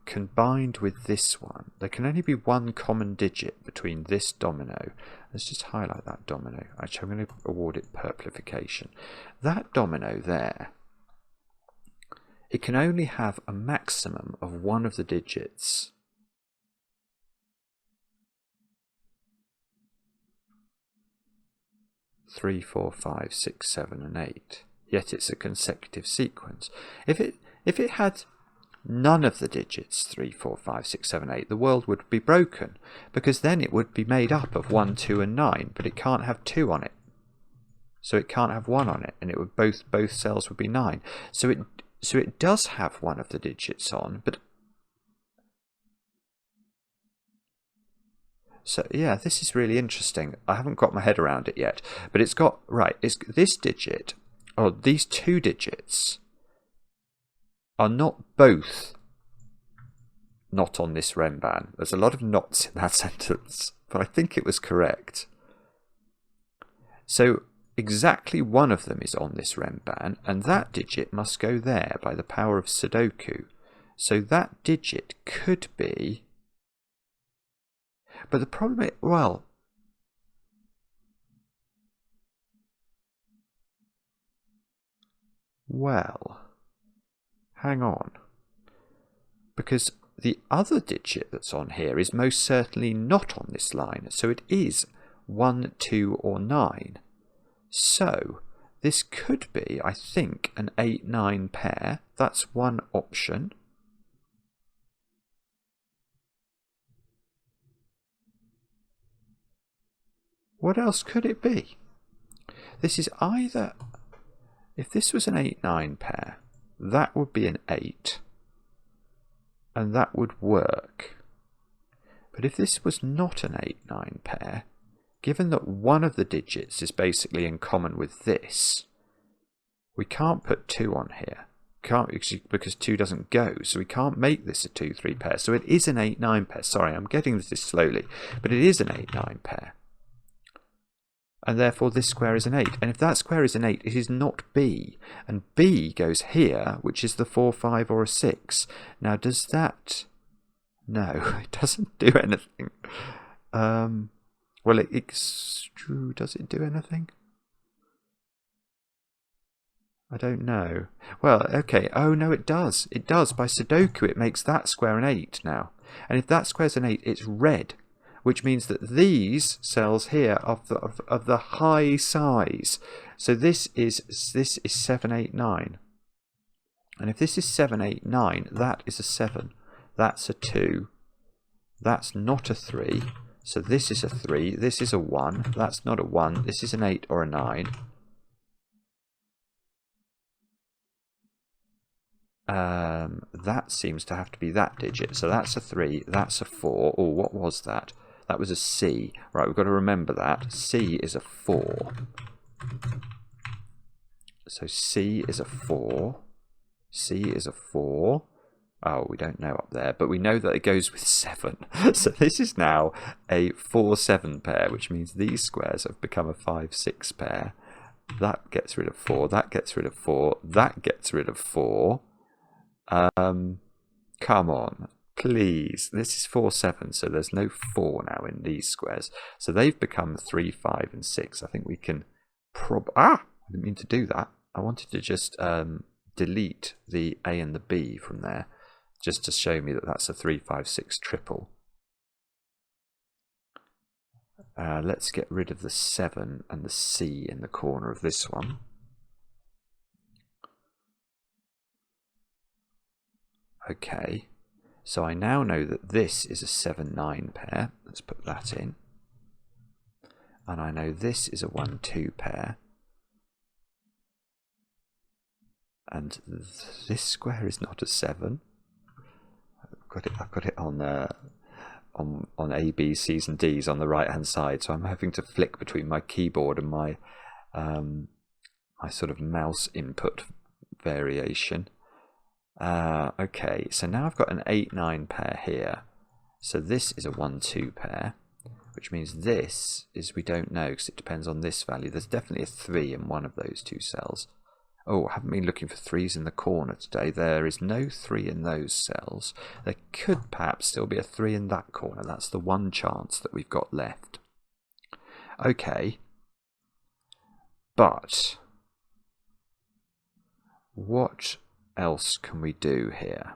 combined with this one, there can only be one common digit between this domino. Let's just highlight that domino. Actually, I'm going to award it purplification. That domino there, it can only have a maximum of one of the digits. Three, 4, 5, 6, 7, and 8. Yet it's a consecutive sequence. If it had none of the digits 3, 4, 5, 6, 7, 8, the world would be broken, because then it would be made up of 1, 2, and 9, but it can't have 2 on it. So it can't have 1 on it, and it would both cells would be 9. So it does have one of the digits on, but so yeah, this is really interesting. I haven't got my head around it yet, but it's got right. It's this digit, or these 2 digits, are not both not on this Renban. There's a lot of nots in that sentence, but I think it was correct. So exactly one of them is on this Renban, and that digit must go there by the power of Sudoku. So that digit could be... But the problem is, well... Hang on. Because the other digit that's on here is most certainly not on this line, so it is 1, 2, or 9. So this could be, I think, an 8, 9 pair. That's one option. What else could it be? This is either... If this was an 8, 9 pair, that would be an 8. And that would work. But if this was not an 8, 9 pair, given that one of the digits is basically in common with this, we can't put 2 on here. Because 2 doesn't go, so we can't make this a 2, 3 pair. So it is an 8, 9 pair. Sorry, I'm getting this slowly, but it is an 8, 9 pair. And therefore this square is an 8. And if that square is an 8, it is not B. And B goes here, which is the 4, 5, or a 6. Now, does that... No, it doesn't do anything. Well, does it do anything? I don't know. Well, okay. Oh, no, it does. It does. By Sudoku, it makes that square an 8 now. And if that square's an 8, it's red, which means that these cells here are of the high size. So this is 7, 8, 9. And if this is 7, 8, 9, that is a 7. That's a 2. That's not a 3. So this is a 3. This is a 1. That's not a 1. This is an 8 or a 9. That seems to have to be that digit. So that's a 3. That's a 4. Oh, what was that? That was a C. Right, we've got to remember that. C is a 4. So C is a 4. C is a 4. Oh, we don't know up there, but we know that it goes with 7. So this is now a 4, 7 pair, which means these squares have become a 5, 6 pair. That gets rid of 4. That gets rid of 4. That gets rid of 4. Come on. Please, this is 4, 7, so there's no 4 now in these squares. So they've become 3, 5, and 6. I think we can I didn't mean to do that. I wanted to just delete the A and the B from there, just to show me that that's a 3, 5, 6 triple. Let's get rid of the 7 and the C in the corner of this one. Okay. So I now know that this is a 7, 9 pair. Let's put that in. And I know this is a 1, 2 pair. And this square is not a 7. I've got it on A, B, C's and D's on the right hand side, so I'm having to flick between my keyboard and my my sort of mouse input variation. Okay, so now I've got an 8-9 pair here. So this is a 1-2 pair, which means this is, we don't know because it depends on this value. There's definitely a 3 in one of those two cells. Oh, I haven't been looking for 3s in the corner today. There is no 3 in those cells. There could perhaps still be a 3 in that corner. That's the one chance that we've got left. Okay. But what else can we do here?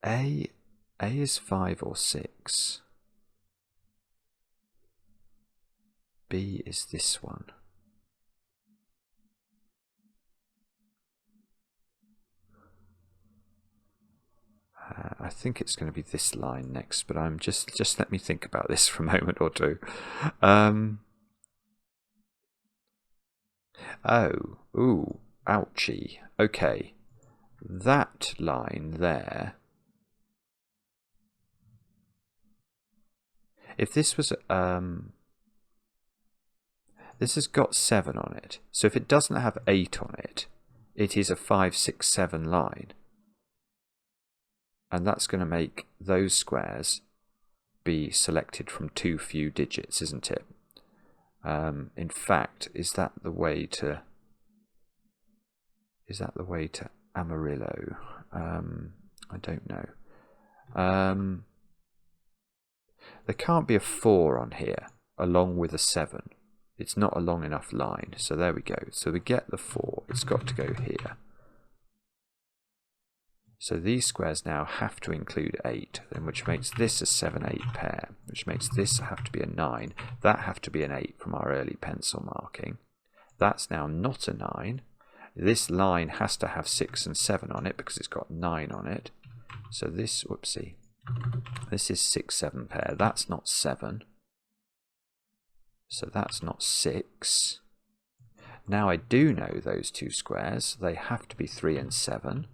A is 5 or 6. B is this one. I think it's going to be this line next, but I'm just let me think about this for a moment or two. Oh, ooh, ouchie. Okay, that line there. If this was this has got 7 on it, so if it doesn't have 8 on it, it is a 5, 6, 7 line. And that's going to make those squares be selected from too few digits, isn't it? In fact, is that the way to Amarillo? I don't know. There can't be a 4 on here along with a 7. It's not a long enough line. So there we go. So we get the 4. It's got to go here. So these squares now have to include 8, which makes this a 7-8 pair, which makes this have to be a 9. That have to be an 8 from our early pencil marking. That's now not a 9. This line has to have 6 and 7 on it because it's got 9 on it. So this, whoopsie, this is 6, 7 pair. That's not 7. So that's not 6. Now I do know those two squares. They have to be 3 and 7.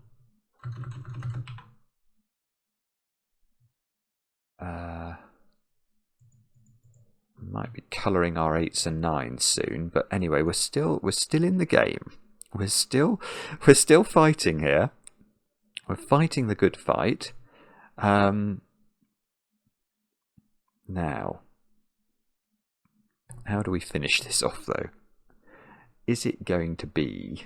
Might be colouring our 8s and 9s soon, but anyway, we're still in the game. We're still fighting here. We're fighting the good fight. Now, how do we finish this off though? Is it going to be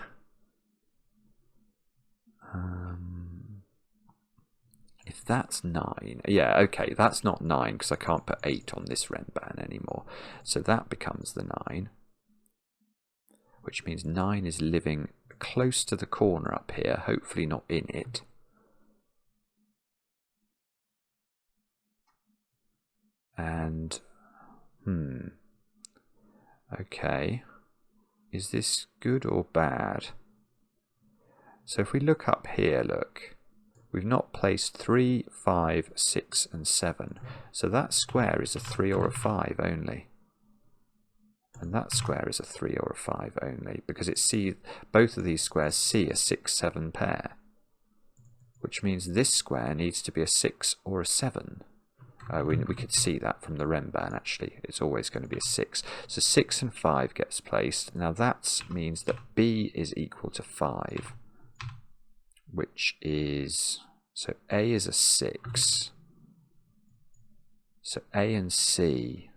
if that's 9, yeah, okay, that's not 9 because I can't put 8 on this Renban anymore. So that becomes the 9, which means 9 is living close to the corner up here, hopefully not in it. And, okay, is this good or bad? So if we look up here, look, we've not placed 3, 5, 6 and 7. So that square is a 3 or a 5 only. And that square is a 3 or a 5 only, because both of these squares see a 6, 7 pair. Which means this square needs to be a 6 or a 7. We could see that from the Renban actually. It's always going to be a 6. So 6 and 5 gets placed. Now that means that B is equal to 5. Which is, so A is a 6, so A and C,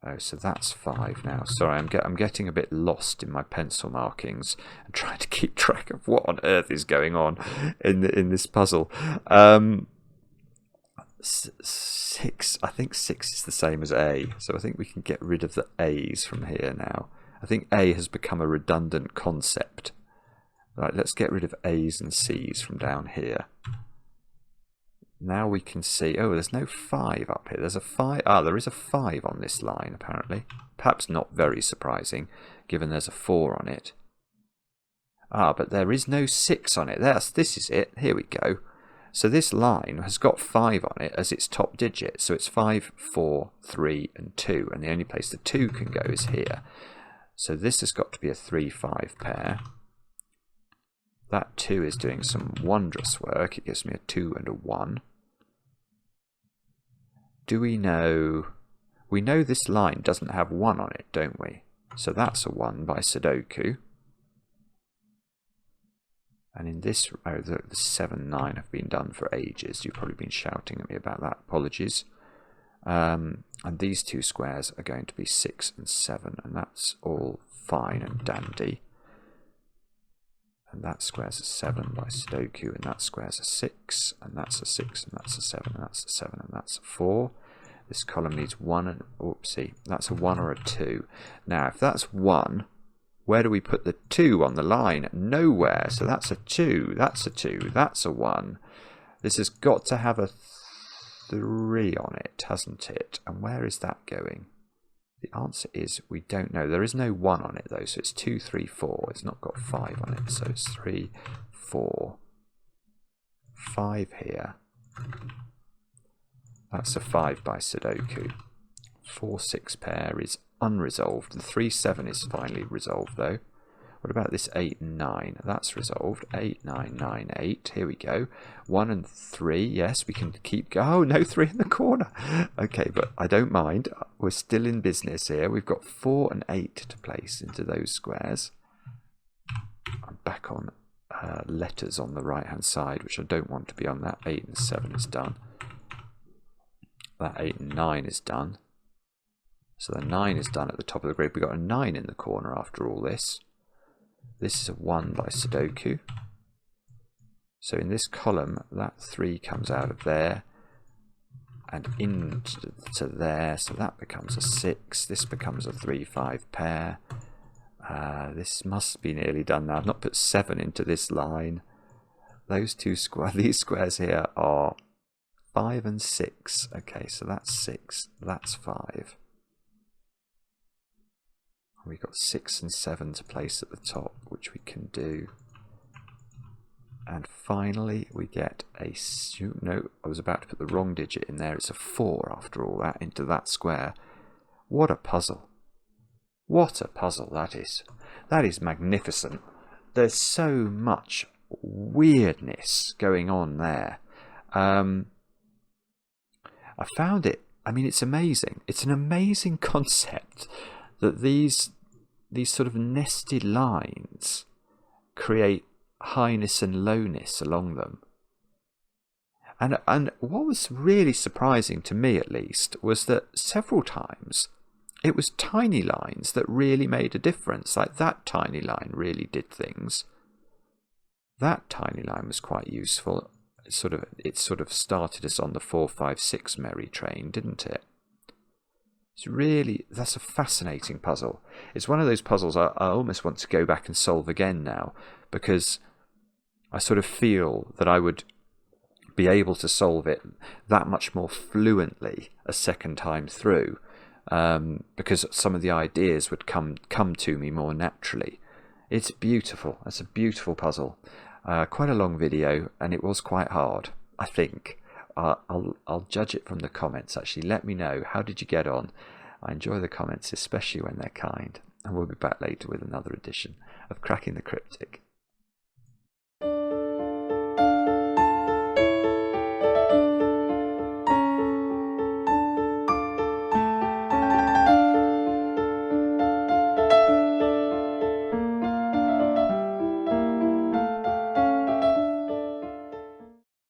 oh, so that's 5 now. Sorry, I'm getting a bit lost in my pencil markings and trying to keep track of what on earth is going on in this puzzle. 6, I think 6 is the same as A, so I think we can get rid of the A's from here now. I think A has become a redundant concept. Right, let's get rid of A's and C's from down here. Now we can see, oh, there's no 5 up here. There's a 5, there is a 5 on this line apparently. Perhaps not very surprising, given there's a 4 on it. But there is no 6 on it. This is it, here we go. So this line has got 5 on it as its top digit. So it's 5, 4, 3 and 2. And the only place the 2 can go is here. So this has got to be a 3, 5 pair. That 2 is doing some wondrous work. It gives me a 2 and a 1. Do we know... We know this line doesn't have 1 on it, don't we? So that's a 1 by Sudoku. And in this... Oh, the 7, 9 have been done for ages. You've probably been shouting at me about that. Apologies. And these 2 squares are going to be 6 and 7. And that's all fine and dandy. And that square's a 7 by Sudoku, and that square's a 6, and that's a 6, and that's a 7, and that's a 7, and that's a 4. This column needs 1 and... Oopsie, that's a 1 or a 2. Now, if that's 1, where do we put the 2 on the line? Nowhere. So that's a 2, that's a 2, that's a 1. This has got to have a 3 on it, hasn't it? And where is that going? The answer is we don't know. There is no 1 on it though, so it's 2, 3, 4. It's not got 5 on it, so it's 3, 4, 5 here. That's a 5 by Sudoku. 4, 6 pair is unresolved. The 3, 7 is finally resolved though. What about this 8 and 9? That's resolved. 8, 9, 9, 8. Here we go. 1 and 3. Yes, we can keep going. Oh, no 3 in the corner. Okay, but I don't mind. We're still in business here. We've got 4 and 8 to place into those squares. I'm back on letters on the right-hand side, which I don't want to be on that. 8 and 7 is done. That 8 and 9 is done. So the 9 is done at the top of the grid. We've got a 9 in the corner after all this. This is a 1 by Sudoku. So in this column, that 3 comes out of there and into there. So that becomes a 6. This becomes a 3, 5 pair. This must be nearly done now. I've not put 7 into this line. These squares here are 5 and 6. Okay, so that's 6. That's 5. We've got 6 and 7 to place at the top, which we can do. And finally, we get a... No, I was about to put the wrong digit in there. It's a 4 after all that into that square. What a puzzle. What a puzzle that is. That is magnificent. There's so much weirdness going on there. I found it... I mean, it's amazing. It's an amazing concept that these sort of nested lines create highness and lowness along them. And what was really surprising to me, at least, was that several times it was tiny lines that really made a difference. Like that tiny line really did things. That tiny line was quite useful. It sort of started us on the 4, 5, 6 merry train, didn't it? That's a fascinating puzzle. It's one of those puzzles I almost want to go back and solve again now, because I sort of feel that I would be able to solve it that much more fluently a second time through, because some of the ideas would come to me more naturally. It's beautiful. It's a beautiful puzzle. Quite a long video, and it was quite hard, I think. I'll judge it from the comments, actually. Let me know, how did you get on? I enjoy the comments, especially when they're kind. And we'll be back later with another edition of Cracking the Cryptic.